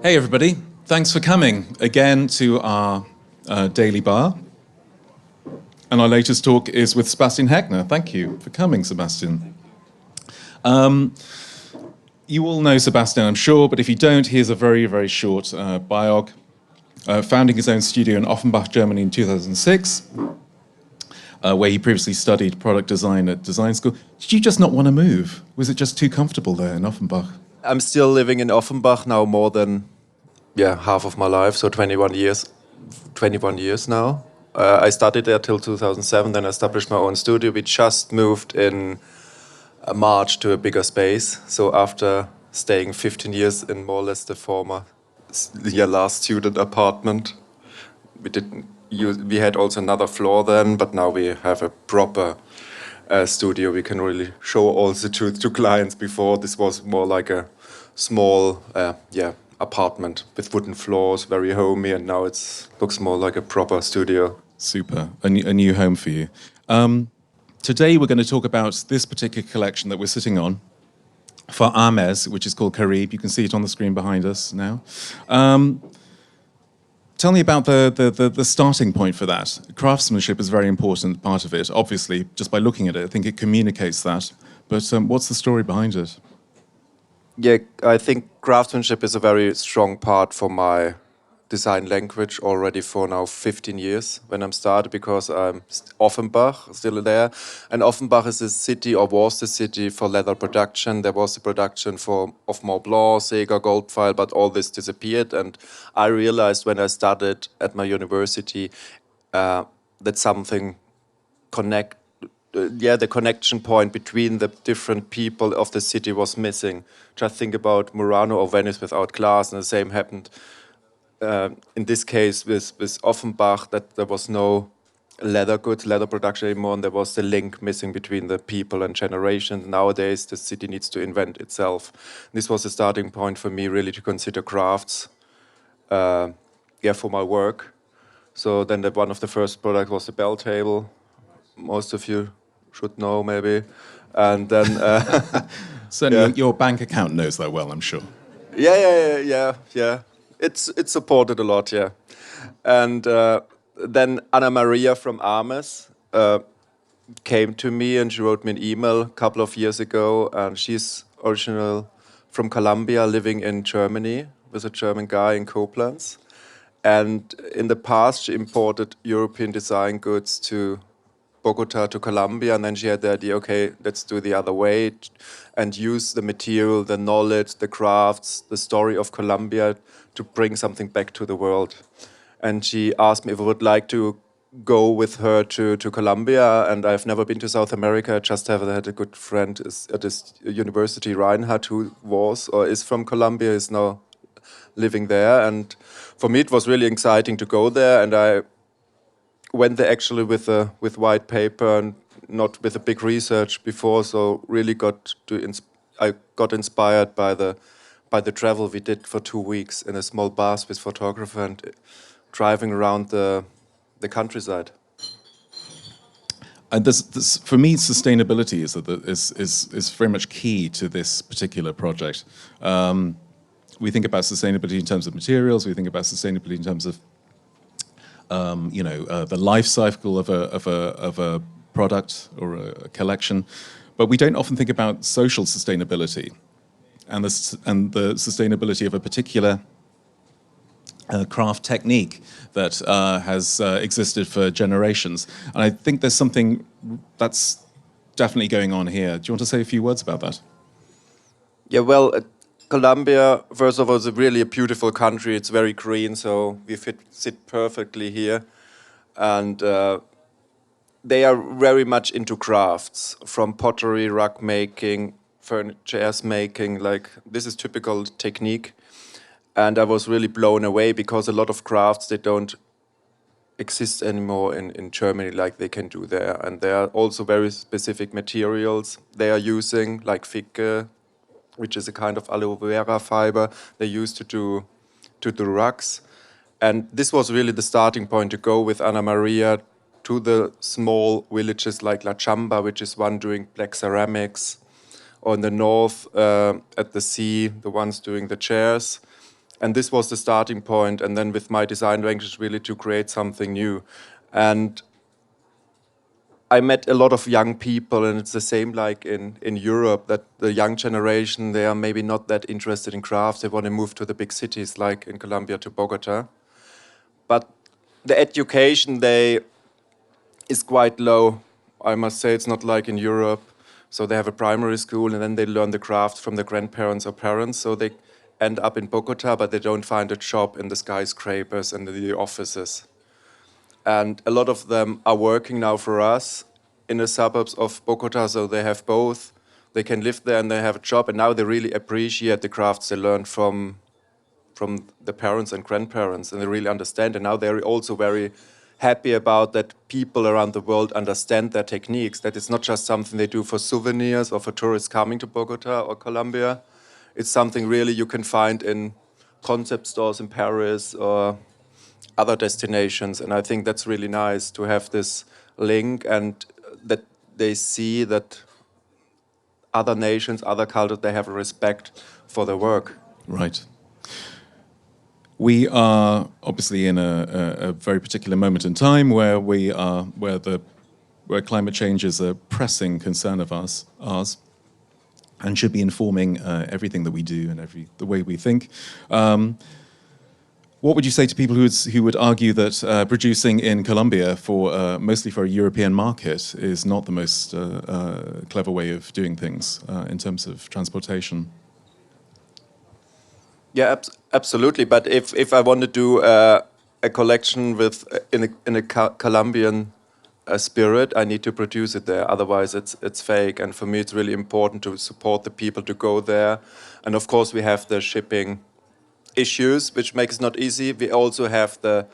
Hey everybody, thanks for coming again to our daily bar. And our latest talk is with Sebastian Herkner. Thank you for coming, Sebastian. You all know Sebastian, I'm sure, but if you don't, here's a very, very short biog. Founding his own studio in Offenbach, Germany in 2006, where he previously studied product design at design school. Did you just not want to move? Was it just too comfortable there in Offenbach? I'm still living in Offenbach now more than half of my life, so 21 years. 21 years now. I studied there till 2007, then I established my own studio. We just moved in March to a bigger space. So after staying 15 years in more or less the former last student apartment, we had also another floor then, but now we have a proper studio. We can really show all the truth to clients. Before this was more like a small apartment with wooden floors, very homey, and now it looks more like a proper studio. Super, a new home for you. Today we're going to talk about this particular collection that we're sitting on for Ames, which is called Carib. You can see it on the screen behind us now. Tell me about the starting point for that. Craftsmanship is a very important part of it. Obviously, just by looking at it, I think it communicates that. But what's the story behind it? Yeah, I think craftsmanship is a very strong part for my design language already for now 15 years when I'm started, because I'm Offenbach, still there. And Offenbach is a city, or was the city, for leather production. There was the production of Mont Blanc, Sega, Goldfile, but all this disappeared. And I realized when I started at my university that something the connection point between the different people of the city was missing. Just think about Murano or Venice without glass, and the same happened in this case with Offenbach, that there was no leather production anymore, and there was the link missing between the people and generations. Nowadays, the city needs to invent itself. This was a starting point for me, really, to consider crafts for my work. So then one of the first products was the bell table. Most of you should know, maybe. And then Certainly your bank account knows that well, I'm sure. Yeah. It's supported a lot, yeah. And then Anna Maria from Ames came to me, and she wrote me an email a couple of years ago. And she's original from Colombia, living in Germany with a German guy in Koblenz. And in the past, she imported European design goods to Bogota, to Colombia, and then she had the idea, okay, let's do the other way and use the material, the knowledge, the crafts, the story of Colombia to bring something back to the world. And she asked me if I would like to go with her to Colombia, and I've never been to South America. I just had a good friend at this university, Reinhard, who was or is from Colombia, is now living there. And for me, it was really exciting to go there, and I went there actually with white paper and not with a big research before, so really I got inspired by the travel we did for 2 weeks in a small bus with photographer and driving around the countryside. And this, for me, sustainability is very much key to this particular project. We think about sustainability in terms of materials. We think about sustainability in terms of the life cycle of a product or a collection, but we don't often think about social sustainability and the sustainability of a particular craft technique that has existed for generations. And I think there's something that's definitely going on here. Do you want to say a few words about that? Yeah, well, Colombia, first of all, is really a beautiful country. It's very green, so we sit perfectly here. And they are very much into crafts, from pottery, rug making, furniture making. Like, this is typical technique. And I was really blown away, because a lot of crafts, they don't exist anymore in Germany like they can do there. And there are also very specific materials they are using, like Ficke, which is a kind of aloe vera fiber they use to do rugs. And this was really the starting point to go with Anna Maria to the small villages like La Chamba, which is one doing black ceramics, or in the north at the sea, the ones doing the chairs. And this was the starting point. And then with my design range, really to create something new. And I met a lot of young people, and it's the same like in Europe, that the young generation, they are maybe not that interested in crafts. They want to move to the big cities, like in Colombia to Bogota. But the education is quite low. I must say it's not like in Europe. So they have a primary school, and then they learn the craft from the grandparents or parents. So they end up in Bogota, but they don't find a job in the skyscrapers and the offices. And a lot of them are working now for us in the suburbs of Bogota, so they have both. They can live there and they have a job, and now they really appreciate the crafts they learned from the parents and grandparents, and they really understand. And now they're also very happy about that people around the world understand their techniques, that it's not just something they do for souvenirs or for tourists coming to Bogota or Colombia. It's something really you can find in concept stores in Paris or other destinations. And I think that's really nice to have this link, and that they see that other nations, other cultures, they have a respect for their work. Right. We are obviously in a very particular moment in time where where climate change is a pressing concern of ours, and should be informing everything that we do and the way we think. What would you say to people who would argue that producing in Colombia mostly for a European market is not the most clever way of doing things in terms of transportation? Yeah, absolutely. But if I want to do a collection in a Colombian spirit, I need to produce it there. Otherwise, it's fake. And for me, it's really important to support the people to go there. And of course, we have the shipping issues, which makes it not easy. We also have the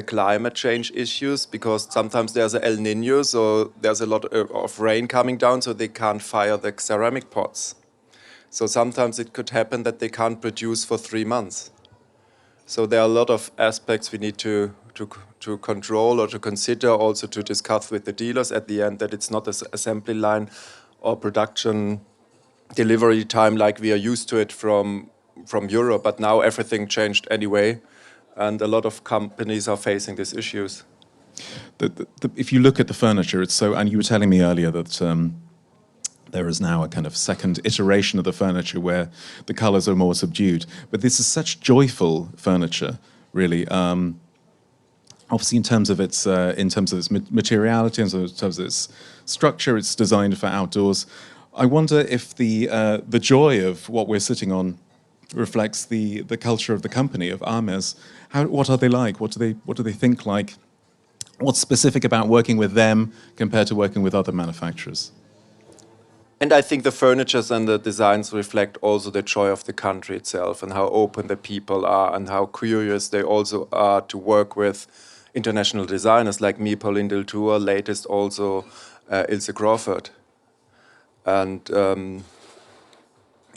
climate change issues, because sometimes there's a El Nino, so there's a lot of rain coming down, so they can't fire the ceramic pots. So sometimes it could happen that they can't produce for 3 months. So there are a lot of aspects we need to control or to consider, also to discuss with the dealers at the end, that it's not an assembly line or production delivery time like we are used to it from Europe. But now everything changed anyway, and a lot of companies are facing these issues. If you look at the furniture, and you were telling me earlier that there is now a kind of second iteration of the furniture where the colors are more subdued. But this is such joyful furniture, really. Obviously, in terms of its materiality, in terms of its structure, it's designed for outdoors. I wonder if the joy of what we're sitting on reflects the culture of the company, of Ames. What are they like? What do they think like? What's specific about working with them compared to working with other manufacturers? And I think the furnitures and the designs reflect also the joy of the country itself, and how open the people are, and how curious they also are to work with international designers like me, Pauline Deltour, latest also Ilse Crawford. And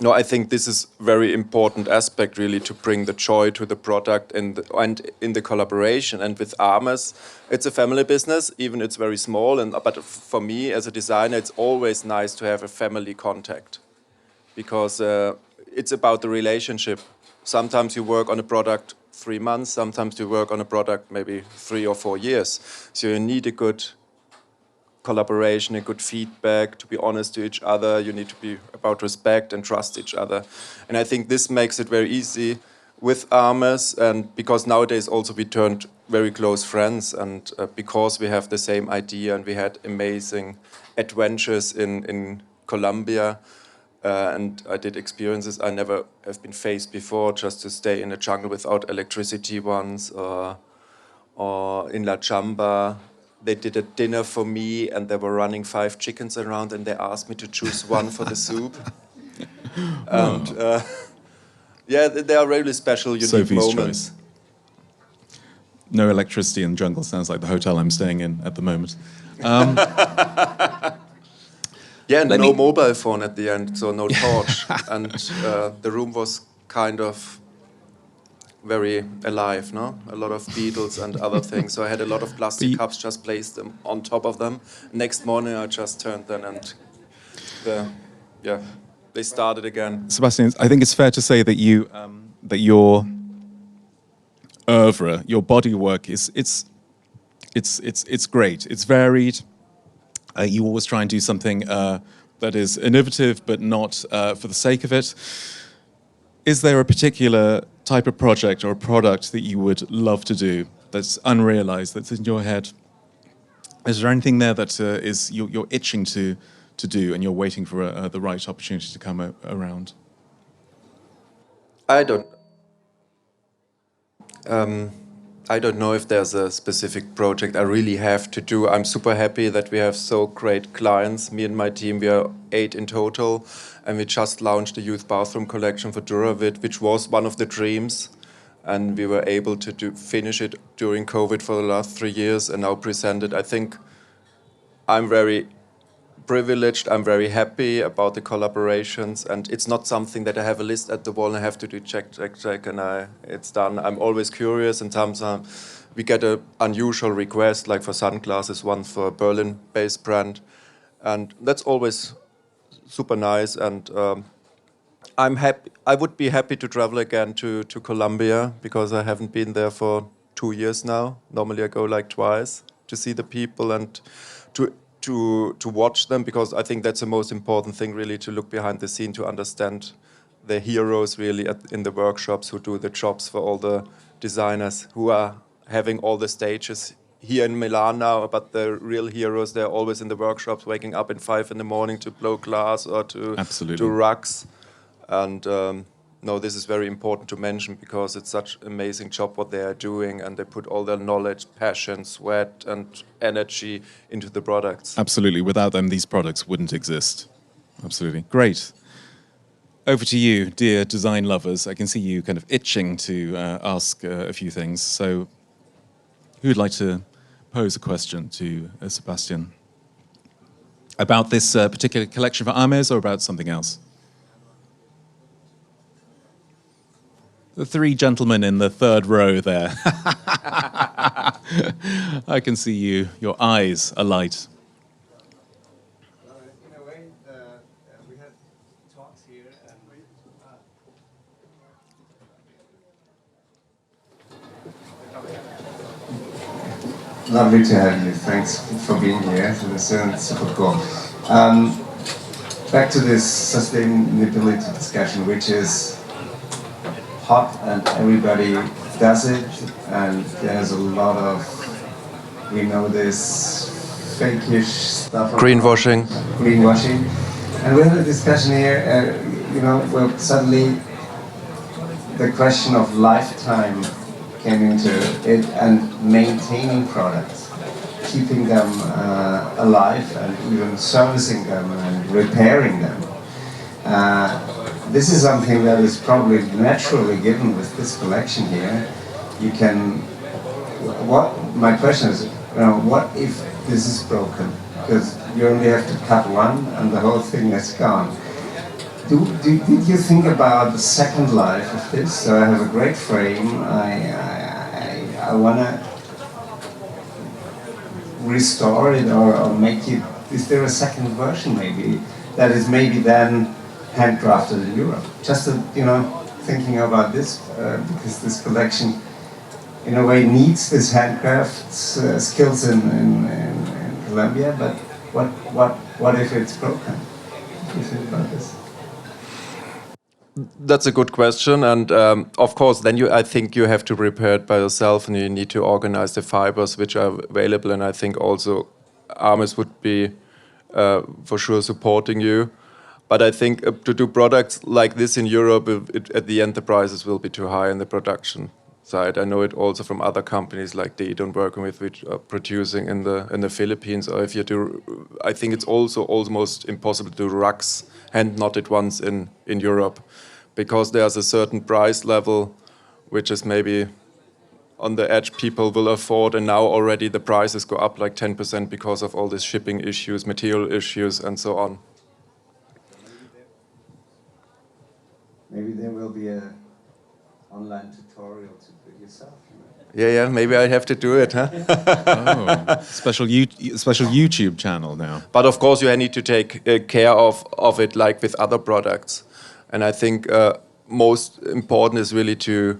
no, I think this is a very important aspect, really, to bring the joy to the product and in the collaboration. And with Ames, it's a family business, even it's very small. But for me, as a designer, it's always nice to have a family contact, because it's about the relationship. Sometimes you work on a product 3 months, sometimes you work on a product maybe 3 or 4 years. So you need a good collaboration, a good feedback, to be honest to each other. You need to be about respect and trust each other. And I think this makes it very easy with Ames, and because nowadays also we turned very close friends, and because we have the same idea, and we had amazing adventures in Colombia, and I did experiences I never have been faced before, just to stay in a jungle without electricity once, or in La Chamba. They did a dinner for me, and they were running 5 chickens around, and they asked me to choose one for the soup. And yeah, they are really special, unique Sophie's moments. choice. No electricity in the jungle sounds like the hotel I'm staying in at the moment. Yeah, and no mobile phone at the end, so no torch. And the room was kind of very alive, no? A lot of beetles and other things. So I had a lot of plastic cups, just placed them on top of them. Next morning I just turned them, and they started again. Sebastian, I think it's fair to say that your oeuvre, your body work it's great. It's varied. You always try and do something that is innovative, but not for the sake of it. Is there a particular type of project or a product that you would love to do that's unrealized, that's in your head? Is there anything there that is you're itching to do, and you're waiting for the right opportunity to come around? I don't. I don't know if there's a specific project I really have to do. I'm super happy that we have so great clients. Me and my team, we are 8 in total, and we just launched the youth bathroom collection for Duravit, which was one of the dreams, and we were able to finish it during COVID for the last 3 years, and now present it. I think I'm very privileged. I'm very happy about the collaborations, and it's not something that I have a list at the wall and I have to do check, and it's done. I'm always curious, and sometimes we get an unusual request, like for sunglasses, one for a Berlin-based brand, and that's always super nice. And I'm happy. I would be happy to travel again to Colombia, because I haven't been there for 2 years now. Normally I go like twice to see the people and to watch them, because I think that's the most important thing, really, to look behind the scene, to understand the heroes really in the workshops who do the jobs for all the designers who are having all the stages here in Milan now. But the real heroes, they're always in the workshops, waking up at 5 in the morning to blow glass or to do rugs. And no, this is very important to mention, because it's such an amazing job what they are doing, and they put all their knowledge, passion, sweat and energy into the products. Absolutely. Without them, these products wouldn't exist. Absolutely. Great. Over to you, dear design lovers. I can see you kind of itching to ask a few things. So who would like to pose a question to Sebastian about this particular collection for Ames, or about something else? The 3 gentlemen in the 3rd row there. I can see you, your eyes alight. In a way, we had talks here, and lovely to have you. Thanks for being here. It's super cool. Back to this sustainability discussion, which is hot and everybody does it, and there's a lot of, we know this fakeish stuff. Greenwashing. And we had a discussion here, where suddenly the question of lifetime came into it, and maintaining products, keeping them alive, and even servicing them and repairing them. This is something that is probably naturally given with this collection here. You can, my question is, what if this is broken? Because you only have to cut one and the whole thing is gone. Did you think about the second life of this? So I have a great frame, I want to restore it or make it, is there a second version maybe, that is maybe then handcrafted in Europe? Just thinking about this, because this collection in a way needs this handcraft skills in Colombia, but what if it's broken? What do you think about this? That's a good question, and of course then I think you have to repair it by yourself, and you need to organize the fibers which are available, and I think also Ames would be for sure supporting you. But I think to do products like this in Europe, at the end the prices will be too high in the production side. I know it also from other companies like DAAily I'm working with, which are producing in the Philippines. Or if you do, I think it's also almost impossible to do rugs hand knotted ones in Europe, because there's a certain price level which is maybe on the edge people will afford, and now already the prices go up like 10% because of all these shipping issues, material issues, and so on. Maybe there will be an online tutorial to do it yourself. Yeah, maybe I have to do it, huh? Oh, special YouTube channel now. But of course you need to take care of it like with other products. And I think most important is really to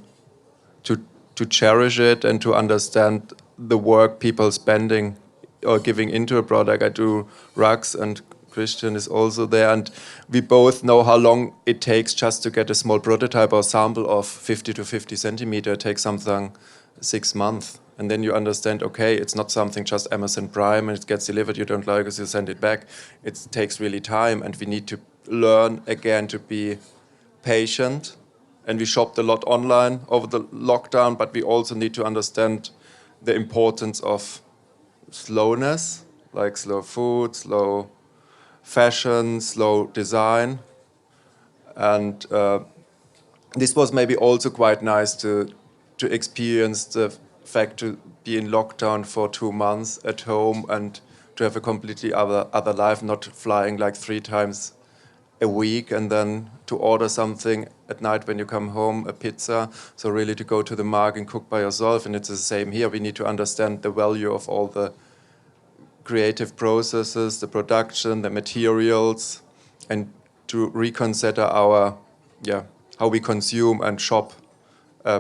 to cherish it and to understand the work people spending or giving into a product. I do rugs, and Christian is also there, and we both know how long it takes just to get a small prototype or sample of 50 to 50 centimeter. It takes something 6 months. And then you understand, okay, it's not something just Amazon Prime and it gets delivered, you don't like it, you send it back. It takes really time, and we need to learn again to be patient. And we shopped a lot online over the lockdown, but we also need to understand the importance of slowness, like slow food, slow fashion, slow design. And this was maybe also quite nice to experience the fact to be in lockdown for 2 months at home and to have a completely other life, not flying like 3 times a week and then to order something at night when you come home, a pizza. So really to go to the market and cook by yourself. And it's the same here. We need to understand the value of all the creative processes, the production, the materials, and to reconsider our, how we consume and shop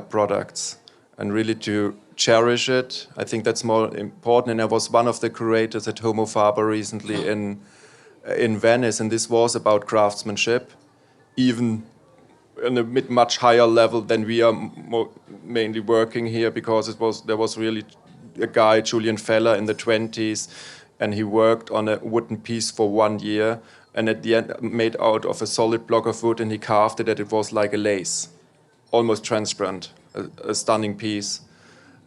products, and really to cherish it. I think that's more important. And I was one of the curators at Homo Faber recently in Venice, and this was about craftsmanship, even on a much higher level than we are mainly working here, because there was really a guy, Julian Feller, in the 20s, and he worked on a wooden piece for 1 year, and at the end made out of a solid block of wood, and he carved it that it was like a lace, almost transparent, a stunning piece.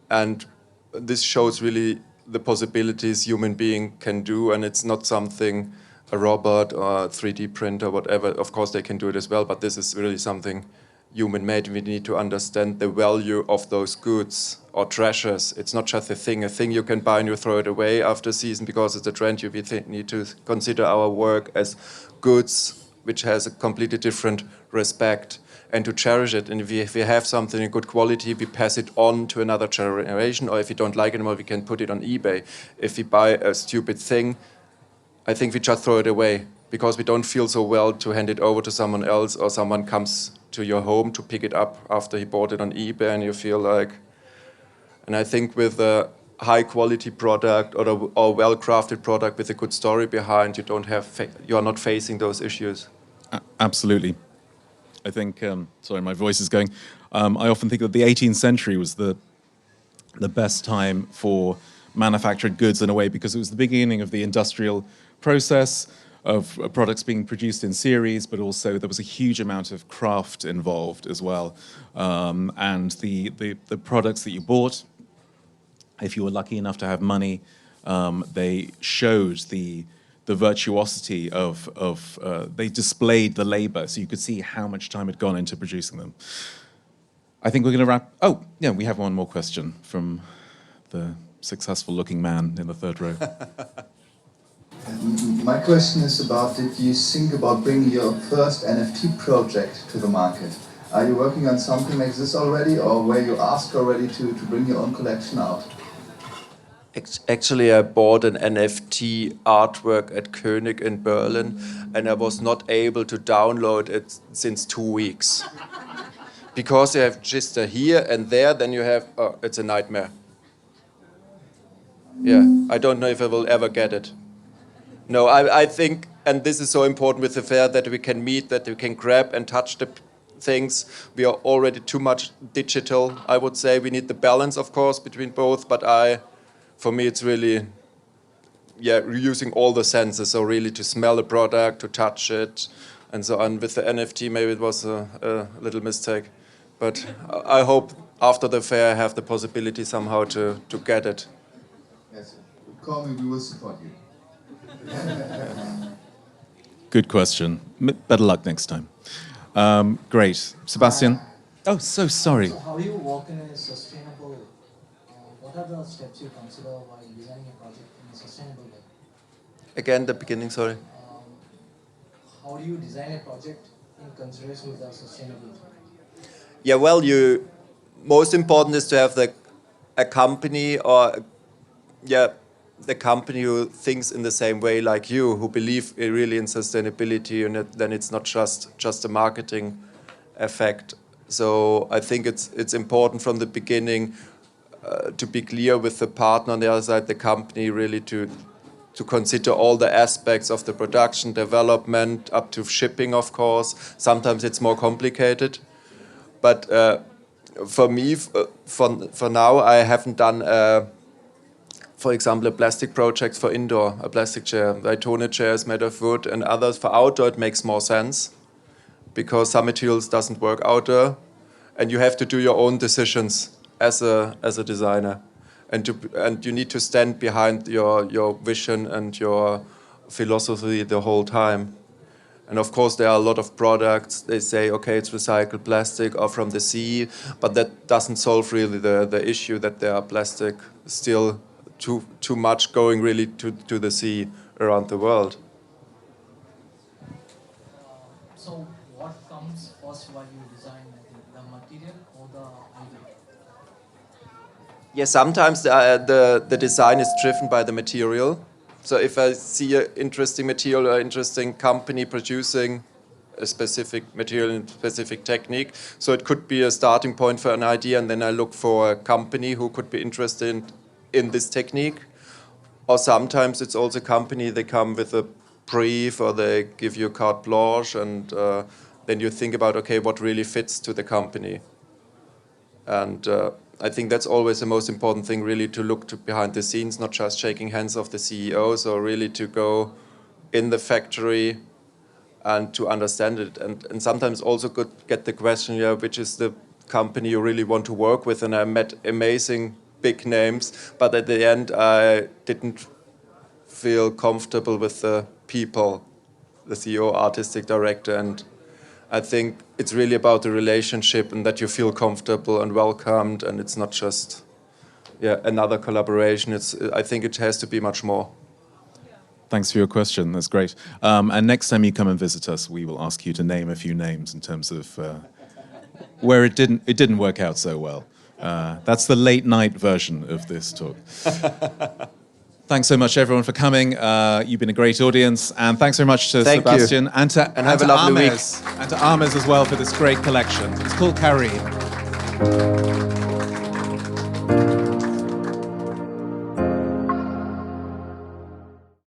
And this shows really the possibilities human being can do, and it's not something a robot or a 3D printer, whatever. Of course, they can do it as well, but this is really something human-made. We need to understand the value of those goods or treasures. It's not just a thing you can buy and you throw it away after a season because it's a trend. We need to consider our work as goods, which has a completely different respect, and to cherish it. And if we have something in good quality, we pass it on to another generation, or if we don't like it anymore, we can put it on eBay. If we buy a stupid thing, I think we just throw it away because we don't feel so well to hand it over to someone else, or someone comes to your home to pick it up after he bought it on eBay, and you feel like... And I think with a high-quality product or a well-crafted product with a good story behind, you are not facing those issues. Absolutely. I think, sorry, my voice is going. I often think that the 18th century was the best time for manufactured goods in a way, because it was the beginning of the industrial process of products being produced in series, but also there was a huge amount of craft involved as well. And the products that you bought, if you were lucky enough to have money, they showed the virtuosity they displayed the labor, so you could see how much time had gone into producing them. I think we're going to wrap. Oh, yeah, we have one more question from the successful-looking man in the third row. My question is about, did you think about bringing your first NFT project to the market? Are you working on something like this already, or were you asked already to bring your own collection out? Actually, I bought an NFT artwork at König in Berlin, and I was not able to download it since 2 weeks. Because you have just here and there, then you have, it's a nightmare. Yeah, I don't know if I will ever get it. No, I think, and this is so important with the fair, that we can meet, that we can grab and touch the things. We are already too much digital, I would say. We need the balance, of course, between both, but for me, it's really, using all the senses, so really to smell a product, to touch it, and so on. With the NFT, maybe it was a little mistake. But I hope after the fair I have the possibility somehow to get it. Yes, call me, we will support you. Good question. Better luck next time. Great. Sebastian? Oh, so sorry. So how do you work in a sustainable... what are the steps you consider while designing a project in a sustainable way? Again, the beginning, sorry. How do you design a project in consideration with the sustainability? Yeah, well, most important is to have a company or the company who thinks in the same way like you, who believe really in sustainability, and then it's not just a marketing effect. So I think it's important from the beginning to be clear with the partner on the other side, the company, really to consider all the aspects of the production, development, up to shipping, of course. Sometimes it's more complicated. But for me, for now, I haven't done, for example, a plastic project for indoor, a plastic chair. The Architonic chair is made of wood, and others for outdoor it makes more sense because some materials doesn't work outdoor, and you have to do your own decisions as a designer, and you need to stand behind your vision and your philosophy the whole time. And of course, there are a lot of products. They say, okay, it's recycled plastic or from the sea, but that doesn't solve really the issue that there are plastic still too much going really to the sea around the world. So what comes first while you design, the material or the idea? Yeah, sometimes the design is driven by the material. So if I see an interesting material or interesting company producing a specific material and specific technique, so it could be a starting point for an idea, and then I look for a company who could be interested in this technique. Or sometimes it's also a company, they come with a brief or they give you carte blanche, and then you think about, okay, what really fits to the company. And I think that's always the most important thing, really, to look behind the scenes, not just shaking hands of the CEOs, or really to go in the factory and to understand it. And sometimes also get the question, yeah, which is the company you really want to work with? And I met amazing big names, but at the end I didn't feel comfortable with the people, the CEO, artistic director, and I think it's really about the relationship and that you feel comfortable and welcomed, and it's not just another collaboration. I think it has to be much more. Thanks for your question. That's great. And next time you come and visit us, we will ask you to name a few names in terms of where it didn't work out so well. That's the late night version of this talk. Thanks so much, everyone, for coming. You've been a great audience. And thanks very much to Sebastian and to have a lovely week. And to Ames as well for this great collection. It's called Carrie.